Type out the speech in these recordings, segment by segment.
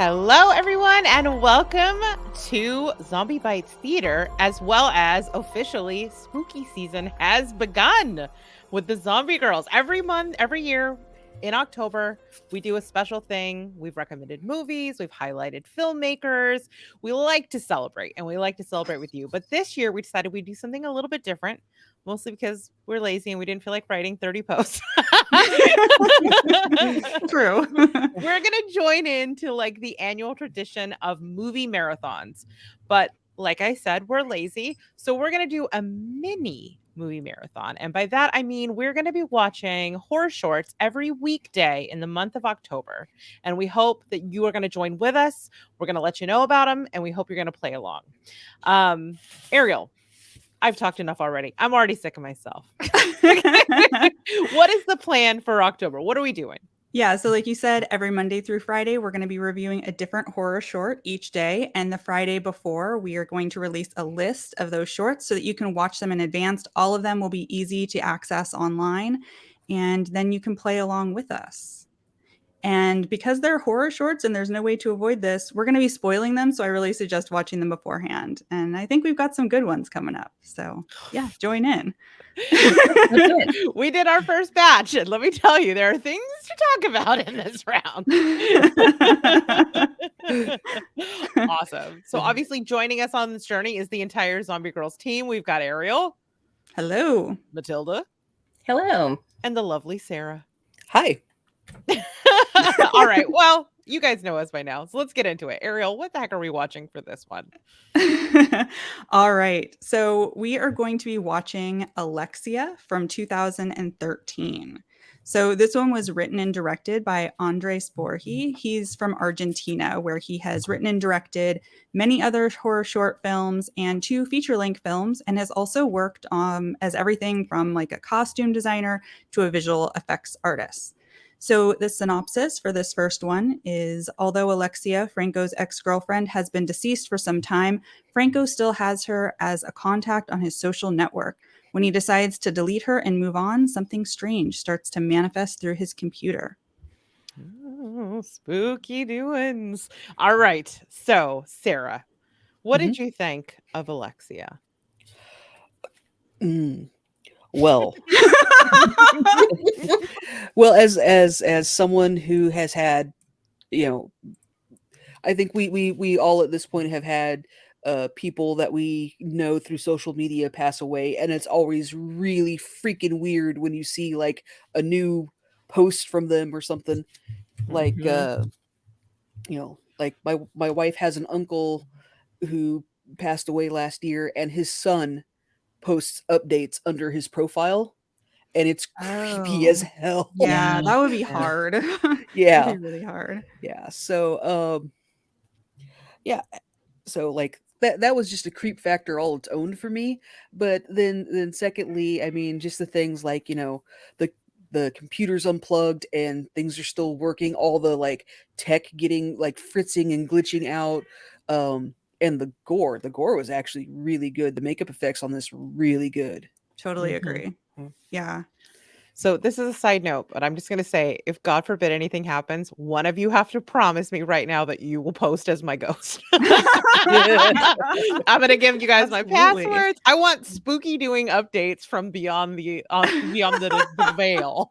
Hello, everyone, and welcome to Zombie Bites Theater, as well as officially spooky season has begun with the Zombie Girls. Every month, every year in October, we do a special thing. We've recommended movies, we've highlighted filmmakers. We like to celebrate, and we like to celebrate with you. But this year, we decided we'd do something a little bit different, mostly because we're lazy and we didn't feel like writing 30 posts. True. We're gonna join into like the annual tradition of movie marathons, but like I said, we're lazy, so we're gonna do a mini movie marathon, and by that I mean we're gonna be watching horror shorts every weekday in the month of October, and we hope that you are gonna join with us. We're gonna let you know about them, and we hope you're gonna play along. Ariel, I've talked enough already. I'm already sick of myself. What is the plan for October? What are we doing? Yeah, so like you said, every Monday through Friday, we're going to be reviewing a different horror short each day. And the Friday before, we are going to release a list of those shorts so that you can watch them in advance. All of them will be easy to access online, and then you can play along with us. And because they're horror shorts and there's no way to avoid this, we're going to be spoiling them. So I really suggest watching them beforehand. And I think we've got some good ones coming up. So yeah, join in. We did our first batch, and let me tell you, there are things to talk about in this round. Awesome. So obviously joining us on this journey is the entire Zombie Girls team. We've got Ariel. Hello. Matilda. Hello. And the lovely Sarah. Hi. All right. Well, you guys know us by now, so let's get into it. Ariel, what the heck are we watching for this one? All right. So we are going to be watching Alexia from 2013. So this one was written and directed by Andrés Borghi. He's from Argentina, where he has written and directed many other horror short films and 2 feature-length films, and has also worked as everything from like a costume designer to a visual effects artist. So the synopsis for this first one is, although Alexia, Franco's ex-girlfriend, has been deceased for some time, Franco still has her as a contact on his social network. When he decides to delete her and move on, something strange starts to manifest through his computer. Oh, spooky doings. All right. So, Sarah, what did you think of Alexia? Well, well, as someone who has had, I think we all at this point have had people that we know through social media pass away, and it's always really freaking weird when you see like a new post from them or something. Like like my wife has an uncle who passed away last year, and his son posts updates under his profile, and it's creepy as hell. Yeah, that would be hard. Yeah. That'd be really hard. Yeah. So so like that was just a creep factor all its own for me. But then secondly, I mean, just the things like, the computer's unplugged and things are still working, all the like tech getting like fritzing and glitching out, and the gore was actually really good. The makeup effects on this were really good. Totally agree. Yeah. So this is a side note, but I'm just going to say, if God forbid anything happens, one of you have to promise me right now that you will post as my ghost. I'm going to give you guys my passwords. I want spooky doing updates from beyond the veil.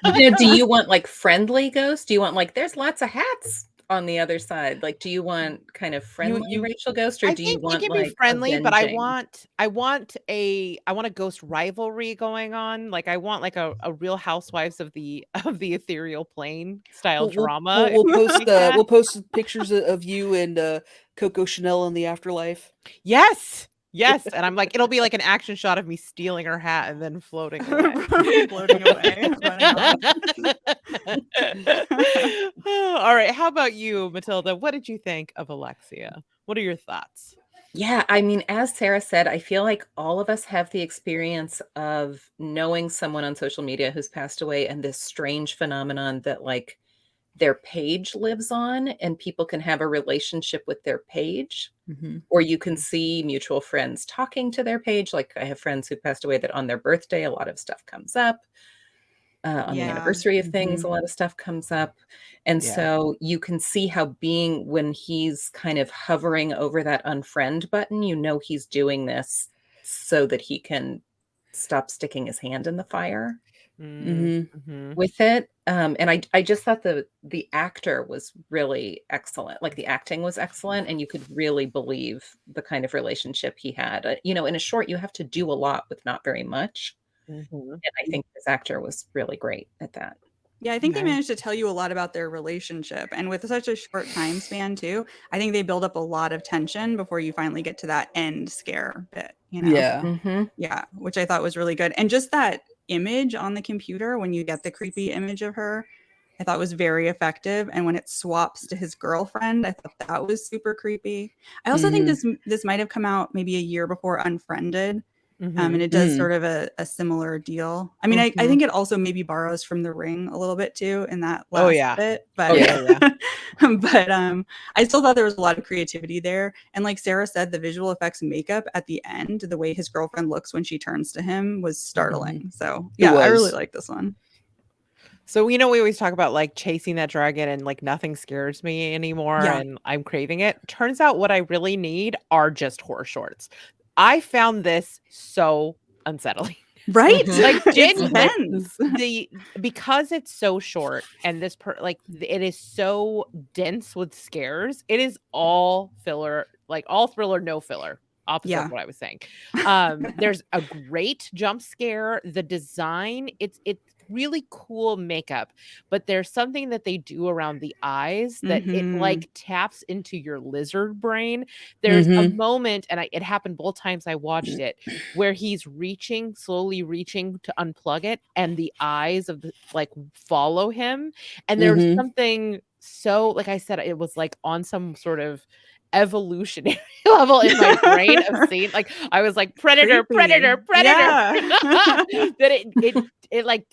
Do you want like friendly ghosts? Do you want like there's lots of hats on the other side? Like, do you want kind of friendly Rachel Ghost, or do you want like be friendly? But I want a ghost rivalry going on. Like I want like a Real Housewives of the ethereal plane style drama. We'll post pictures of you and Coco Chanel in the afterlife. Yes. And I'm like, it'll be like an action shot of me stealing her hat and then floating away. All right. How about you, Matilda? What did you think of Alexia? What are your thoughts? Yeah, I mean, as Sarah said, I feel like all of us have the experience of knowing someone on social media who's passed away, and this strange phenomenon that like their page lives on, and people can have a relationship with their page, or you can see mutual friends talking to their page. Like I have friends who passed away that on their birthday, a lot of stuff comes up. On the Yeah. anniversary of things, Mhm. a lot of stuff comes up. And Yeah. so you can see how when he's kind of hovering over that unfriend button, he's doing this so that he can stop sticking his hand in the fire Mhm. Mm-hmm. with it. And I just thought the actor was really excellent. Like the acting was excellent, and you could really believe the kind of relationship he had. In a short, you have to do a lot with not very much. Mm-hmm. And I think this actor was really great at that. Yeah, I think they Nice. managed to tell you a lot about their relationship. And with such a short time span, too, I think they build up a lot of tension before you finally get to that end scare bit, Yeah. Mm-hmm. Yeah, which I thought was really good. And just that image on the computer when you get the creepy image of her, I thought was very effective. And when it swaps to his girlfriend, I thought that was super creepy. I also think Mhm. this might have come out maybe a year before Unfriended. Mm-hmm. And it does Mm. sort of a similar deal. I mean, I Mhm. think it also maybe borrows from The Ring a little bit too in that Oh, last yeah. bit. Oh, But yeah. but I still thought there was a lot of creativity there. And like Sarah said, the visual effects and makeup at the end, the way his girlfriend looks when she turns to him was startling. So It yeah, I really was. like this one. So we always talk about like chasing that dragon and like nothing scares me anymore Yeah. and I'm craving it. Turns out what I really need are just horror shorts. I found this so unsettling. Right? Mhm. Like It's genuine tense. because it's so short and it is so dense with scares. It is all filler, like all thriller, no filler. Opposite Yeah. of what I was saying. There's a great jump scare. The design, it's really cool makeup, but there's something that they do around the eyes that it Mhm. like taps into your lizard brain. There's a moment, and it happened both times I watched it, where he's slowly reaching to unplug it, and the eyes of the like follow him. And there's Mhm. something so, like I said, it was like on some sort of evolutionary level in my brain of seeing, like I was like predator, predator, Creepy. predator. Yeah. That it like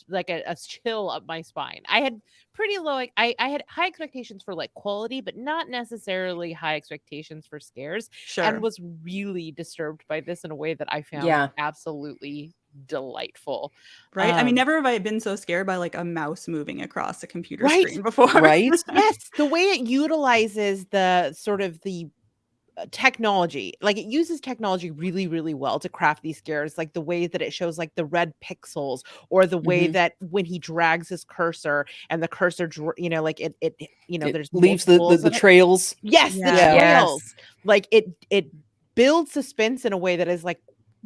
like a chill up my spine. I had pretty low, like I had high expectations for like quality, but not necessarily high expectations for scares, and Sure. was really disturbed by this in a way that I found Yeah. absolutely delightful. Right? I mean, never have I been so scared by like a mouse moving across a computer Right. screen before. Right? Yes, the way it utilizes the sort of the technology, like it uses technology really really well to craft these scares, like the way that it shows like the red pixels, or the way Mhm. that when he drags his cursor and the cursor like it It there's leaves the multiples the of it. trails. Yes, the Yeah. trails. Yes. Like it builds suspense in a way that is like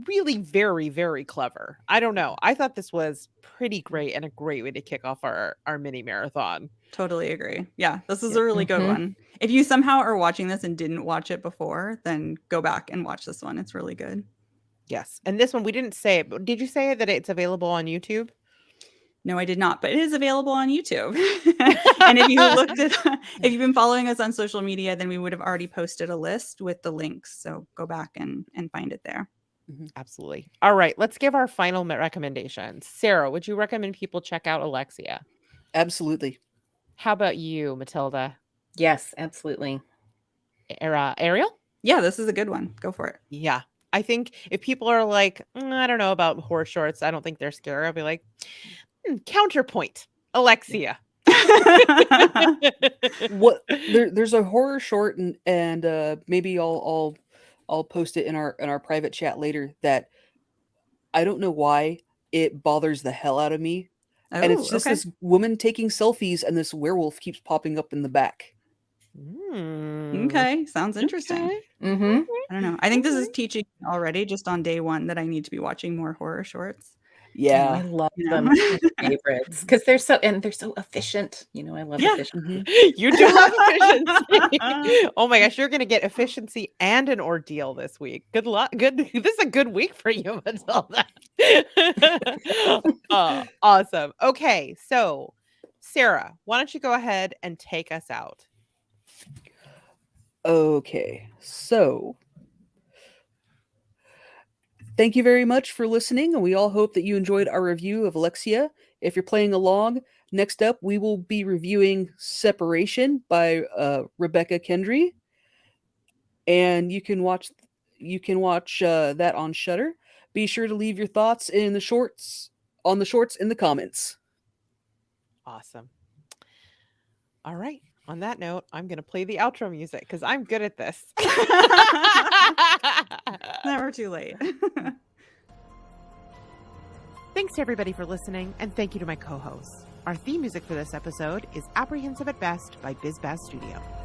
really very very clever. I don't know, I thought this was pretty great and a great way to kick off our mini marathon. Totally agree. Yeah, this is Yeah. a really good Mhm. one. If you somehow are watching this and didn't watch it before, then go back and watch this one. It's really good. Yes, and this one we didn't say it, but did you say that it's available on YouTube? No, I did not, but it is available on YouTube. And if you looked at if you've been following us on social media, then we would have already posted a list with the links. So go back and find it there. Absolutely. All right, let's give our final recommendations. Sarah, would you recommend people check out Alexia? Absolutely. How about you, Matilda? Yes, absolutely. Ariel? Yeah, this is a good one. Go for it. Yeah. I think if people are like, I don't know about horror shorts, I don't think they're scary, I'll be like, counterpoint, Alexia. What there's a horror short, and maybe I'll post it in our private chat later, that I don't know why it bothers the hell out of me. And it's Oh, just okay. this woman taking selfies and this werewolf keeps popping up in the back. Okay, sounds interesting. Okay. Mhm. I don't know. I think this is Okay. teaching me already just on day one that I need to be watching more horror shorts. Oh, I Yeah. love You them. know? They're my favorites because they're so efficient. I love Yeah. efficiency. You do love efficiency. Oh my gosh, you're gonna get efficiency and an ordeal this week. Good luck. Good. This is a good week for you, Matilda. Awesome. Okay, so Sarah, why don't you go ahead and take us out? Okay. So, thank you very much for listening, and we all hope that you enjoyed our review of Alexia. If you're playing along, next up we will be reviewing Separation by Rebecca Kendry, and you can watch that on Shudder. Be sure to leave your thoughts in the shorts on the shorts in the comments. Awesome. All right. On that note, I'm going to play the outro music because I'm good at this. Never too late. Thanks to everybody for listening, and thank you to my co-hosts. Our theme music for this episode is Apprehensive at Best by BizBaz Studio.